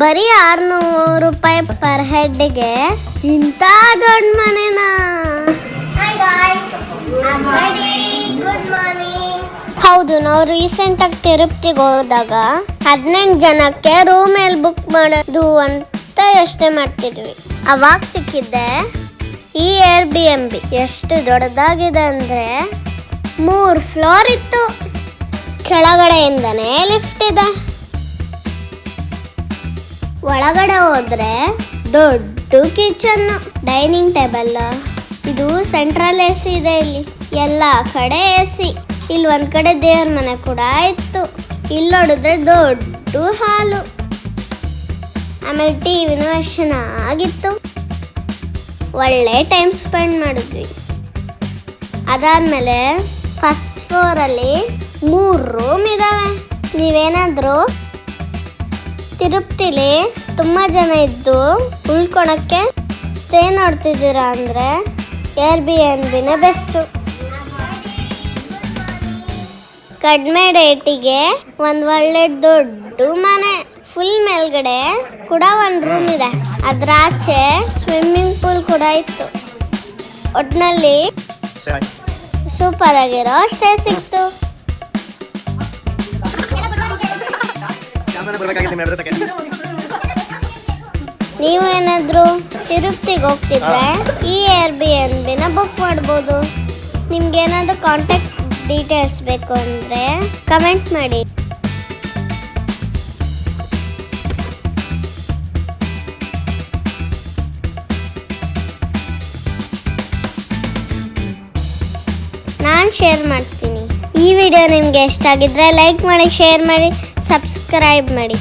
ಬರೀ 600 ರೂಪಾಯಿ ಪರ್ ಹೆಡ್ಗೆ ಇಂಥ ದೊಡ್ಡ ಮನೆನಾ? ಹೌದು, ನಾವು ರೀಸೆಂಟಾಗಿ ತಿರುಪತಿಗೆ ಹೋದಾಗ 18 ಜನಕ್ಕೆ ರೂಮ್ ಎಲ್ಲಿ ಬುಕ್ ಮಾಡೋದು ಅಂತ ಯೋಚನೆ ಮಾಡ್ತಿದ್ವಿ. ಅವಾಗ ಸಿಕ್ಕಿದ್ದೆ ಈ Airbnb. ಎಷ್ಟು ದೊಡ್ಡದಾಗಿದೆ ಅಂದರೆ 3 ಫ್ಲೋರ್ ಇತ್ತು. ಕೆಳಗಡೆಯಿಂದನೇ ಲಿಫ್ಟ್ ಇದೆ. ಒಳಗಡೆ ಹೋದ್ರೆ ದೊಡ್ಡ ಕಿಚನ್, ಡೈನಿಂಗ್ ಟೇಬಲ್. ಇದು ಸೆಂಟ್ರಲ್ AC ಇದೆ. ಇಲ್ಲಿ ಎಲ್ಲ ಕಡೆ AC. ಇಲ್ಲಿ ಒಂದ್ ಕಡೆ ದೇವ್ರ ಮನೆ ಕೂಡ ಇತ್ತು. ಇಲ್ಲಿ ನೋಡಿದ್ರೆ ದೊಡ್ಡ ಹಾಲು. ಆಮೇಲೆ ಟಿವಿನೂ ಎಷ್ಟು ಚೆನ್ನಾಗಿತ್ತು. ಒಳ್ಳೆ ಟೈಮ್ ಸ್ಪೆಂಡ್ ಮಾಡಿದ್ವಿ. ಅದಾದ್ಮೇಲೆ ಫಸ್ಟ್ ಫ್ಲೋರಲ್ಲಿ 3 ರೂಮ್ ಇದಾವೆ. ನೀವೇನಾದರೂ ತಿರುಪತಿಲಿ ತುಂಬ ಜನ ಇದ್ದು ಉಳ್ಕೊಳಕ್ಕೆ ಸ್ಟೇ ನೋಡ್ತಿದ್ದೀರಾ ಅಂದರೆ Airbnbನೇ ಬೆಸ್ಟು. ಕಡಿಮೆ ರೇಟಿಗೆ ಒಂದು ಒಳ್ಳೆ ದೊಡ್ಡ ಮನೆ. ಫುಲ್ ಮೇಲ್ಗಡೆ ಕೂಡ ಒಂದು ರೂಮ್ ಇದೆ. ಅದ್ರ ಆಚೆ ಸ್ವಿಮ್ಮಿಂಗ್ ಪೂಲ್ ಕೂಡ ಇತ್ತು. ಒಟ್ಟಿನಲ್ಲಿ ಸೂಪರ್ ಆಗಿರೋ ಸ್ಟೇ ಸಿಕ್ತು. ನೀವು ಏನಾದರೂ ತಿರುಪತಿಗೆ ಹೋಗ್ತಿದ್ರೆ ಈ Airbnbನ ಬುಕ್ ಮಾಡ್ಬೋದು. ನಿಮ್ಗೆ ಏನಾದರೂ ಕಾಂಟ್ಯಾಕ್ಟ್ ಡೀಟೇಲ್ಸ್ ಬೇಕು ಅಂದರೆ ಕಮೆಂಟ್ ಮಾಡಿ. ನಾನು ಶೇರ್ ಮಾಡ್ತೀನಿ. ಈ ವಿಡಿಯೋ ನಿಮಗೆ ಇಷ್ಟ ಆಗಿದ್ರೆ ಲೈಕ್ ಮಾಡಿ, ಶೇರ್ ಮಾಡಿ, ಸಬ್ಸ್ಕ್ರೈಬ್ ಮಾಡಿ.